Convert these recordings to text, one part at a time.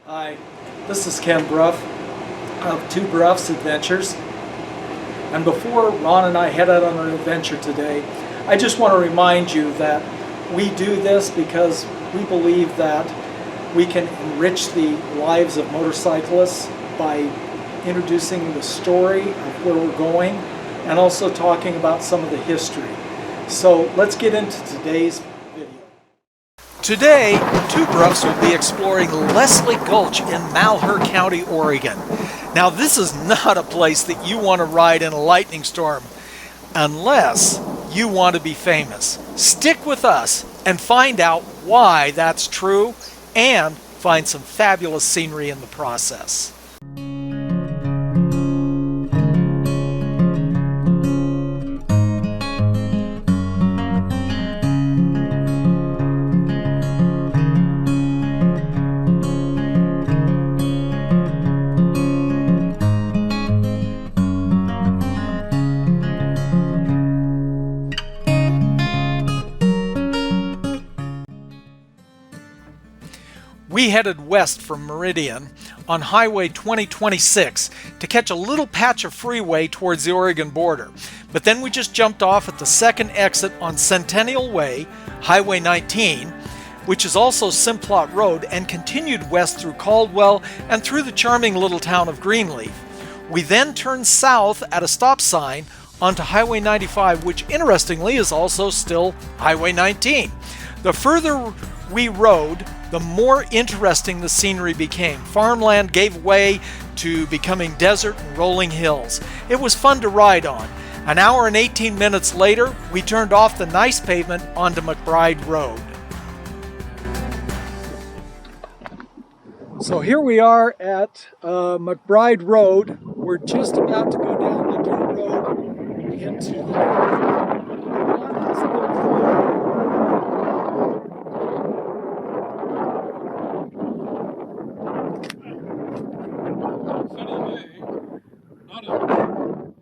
Hi, this is Ken Bruff of Two Bruffs Adventures. And before Ron and I head out on an adventure today, I just want to remind you that we do this because we believe that we can enrich the lives of motorcyclists by introducing the story of where we're going and also talking about some of the history. So let's get into today's video. Today, Two Bruffs will be exploring Leslie Gulch in Malheur County, Oregon. Now, this is not a place that you want to ride in a lightning storm unless you want to be famous. Stick with us and find out why that's true and find some fabulous scenery in the process. We headed west from Meridian on Highway 2026 to catch a little patch of freeway towards the Oregon border. But then we just jumped off at the second exit on Centennial Way, Highway 19, which is also Simplot Road, and continued west through Caldwell and through the charming little town of Greenleaf. We then turned south at a stop sign onto Highway 95, which interestingly is also still Highway 19. The further we rode, the more interesting the scenery became. Farmland gave way to becoming desert and rolling hills. It was fun to ride on. An hour and 18 minutes later, we turned off the nice pavement onto McBride Road. So here we are at McBride Road. We're just about to go down the dirt road into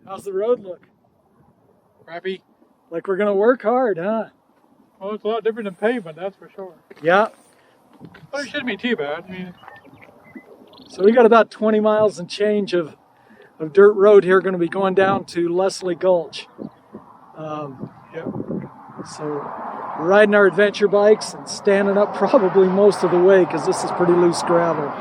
How's the road look? Crappy. Like we're gonna work hard, huh? Well, it's a lot different than pavement, that's for sure. Yeah. But it shouldn't be too bad. I mean, so we got about 20 miles and change of dirt road here, going to be going down to Leslie Gulch. yeah. So we're riding our adventure bikes and standing up probably most of the way because this is pretty loose gravel.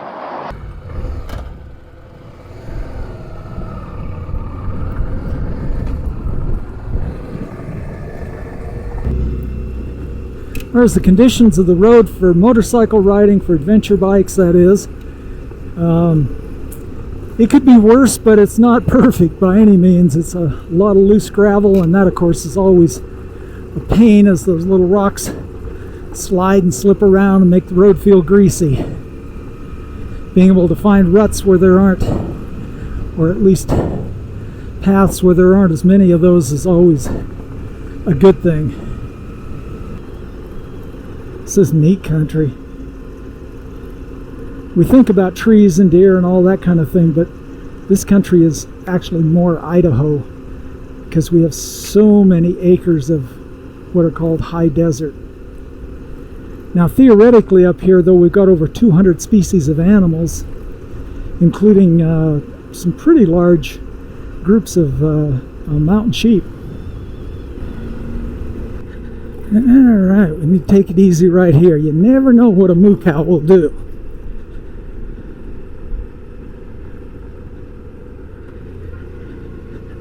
There's the conditions of the road for motorcycle riding, for adventure bikes, that is. It could be worse, but it's not perfect by any means. It's a lot of loose gravel, and that, of course, is always a pain as those little rocks slide and slip around and make the road feel greasy. Being able to find ruts where there aren't, or at least paths where there aren't as many of those, is always a good thing. This is neat country. We think about trees and deer and all that kind of thing, but this country is actually more Idaho because we have so many acres of what are called high desert. Now theoretically up here, though, we've got over 200 species of animals, including some pretty large groups of mountain sheep. Alright, we need to take it easy right here. You never know what a moo cow will do.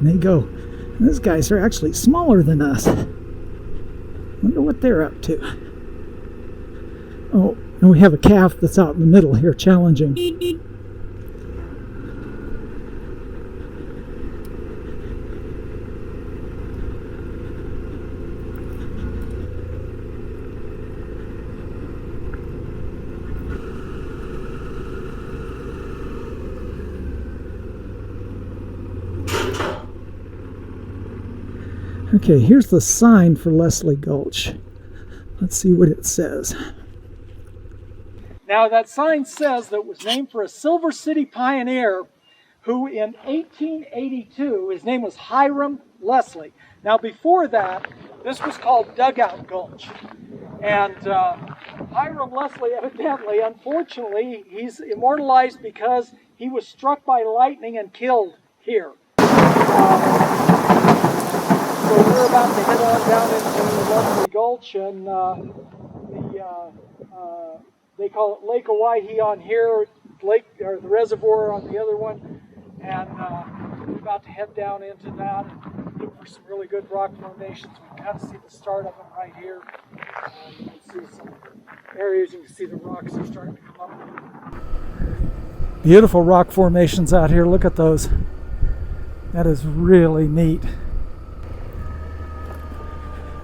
And they go. These guys are actually smaller than us. Wonder what they're up to. Oh, and we have a calf that's out in the middle here challenging. Okay, here's the sign for Leslie Gulch. Let's see what it says. Now that sign says that it was named for a Silver City pioneer who in 1882, his name was Hiram Leslie. Now before that, this was called Dugout Gulch. And Hiram Leslie, evidently, unfortunately, he's immortalized because he was struck by lightning and killed here. So we're about to head on down into Leslie Gulch, and they call it Lake Owyhee on here, or the reservoir on the other one, and we're about to head down into that and look for some really good rock formations. We can kind of see the start of them right here. You can see some areas, you can see the rocks are starting to come up. Beautiful rock formations out here. Look at those. That is really neat. You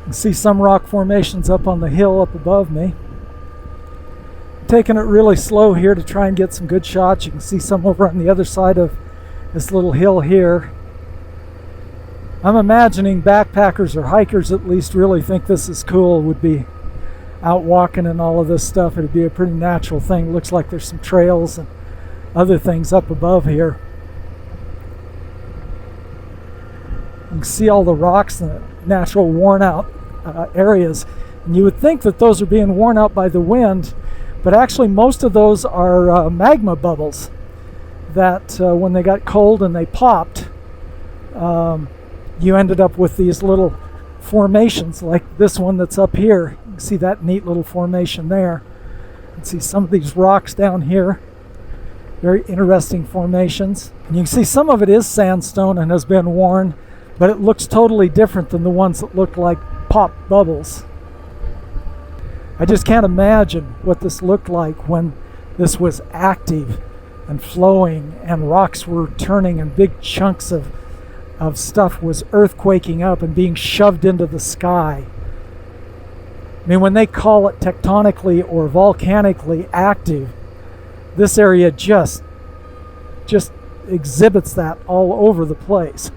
can see some rock formations up on the hill up above me. I'm taking it really slow here to try and get some good shots. You can see some over on the other side of this little hill here. I'm imagining backpackers or hikers at least really think this is cool, would be out walking and all of this stuff. It'd be a pretty natural thing. Looks like there's some trails and other things up above here. You can see all the rocks and the natural worn out areas, and you would think that those are being worn out by the wind, but actually most of those are magma bubbles that when they got cold and they popped, you ended up with these little formations like this one that's up here. You can see that neat little formation there. You can see some of these rocks down here, very interesting formations, and you can see some of it is sandstone and has been worn, but it looks totally different than the ones that look like pop bubbles. I just can't imagine what this looked like when this was active and flowing and rocks were turning and big chunks of stuff was earthquaking up and being shoved into the sky. I mean, when they call it tectonically or volcanically active, this area just exhibits that all over the place.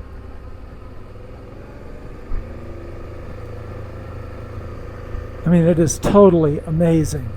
I mean, it is totally amazing.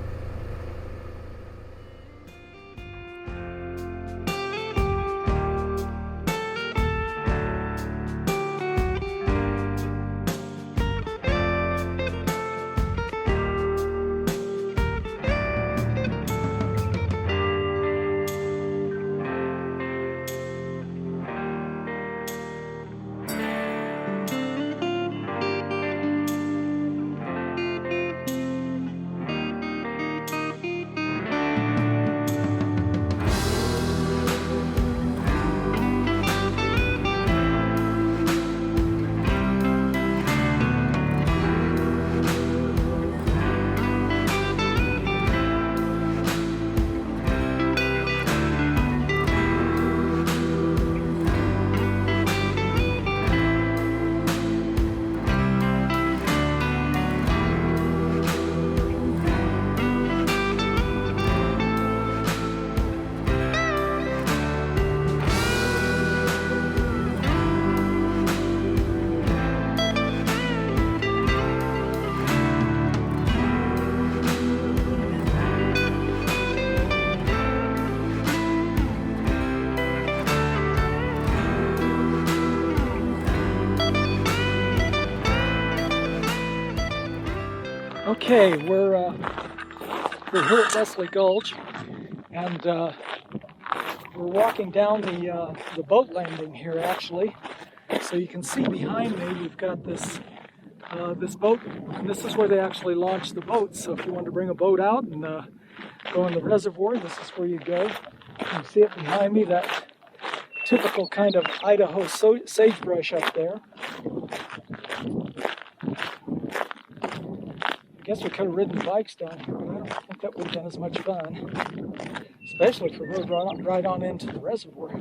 Okay, we're here at Leslie Gulch, and we're walking down the boat landing here, actually. So you can see behind me, we've got this boat, and this is where they actually launch the boats. So if you want to bring a boat out and go in the reservoir, this is where you go. You can see it behind me, that typical kind of Idaho sagebrush up there. I guess we could have ridden bikes down here, but I don't think that would have been as much fun, especially if we rode right on into the reservoir.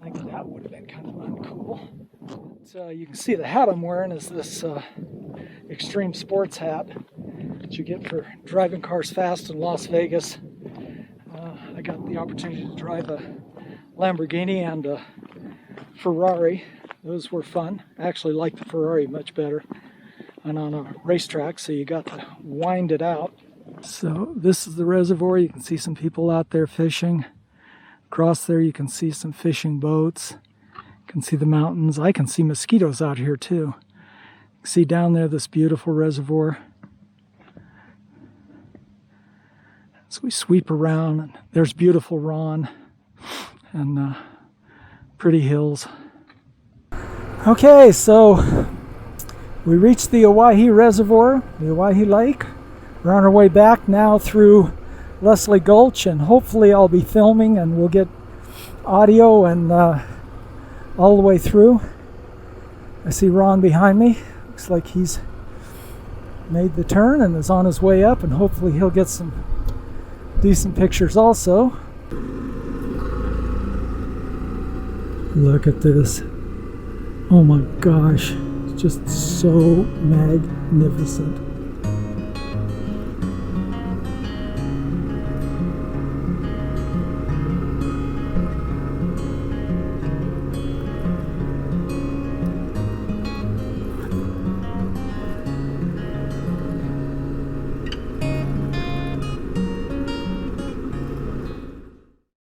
I think that would have been kind of uncool. So you can see the hat I'm wearing is this extreme sports hat that you get for driving cars fast in Las Vegas. I got the opportunity to drive a Lamborghini and a Ferrari. Those were fun. I actually like the Ferrari much better. And on a racetrack, so you got to wind it out. So this is the reservoir. You can see some people out there fishing. Across there you can see some fishing boats. You can see the mountains. I can see mosquitoes out here too. You can see down there this beautiful reservoir. So we sweep around, and there's beautiful Ron and pretty hills. Okay, so we reached the Owyhee Reservoir, the Owyhee Lake. We're on our way back now through Leslie Gulch, and hopefully I'll be filming and we'll get audio and all the way through. I see Ron behind me. Looks like he's made the turn and is on his way up, and hopefully he'll get some decent pictures also. Look at this. Oh my gosh, it's just so magnificent.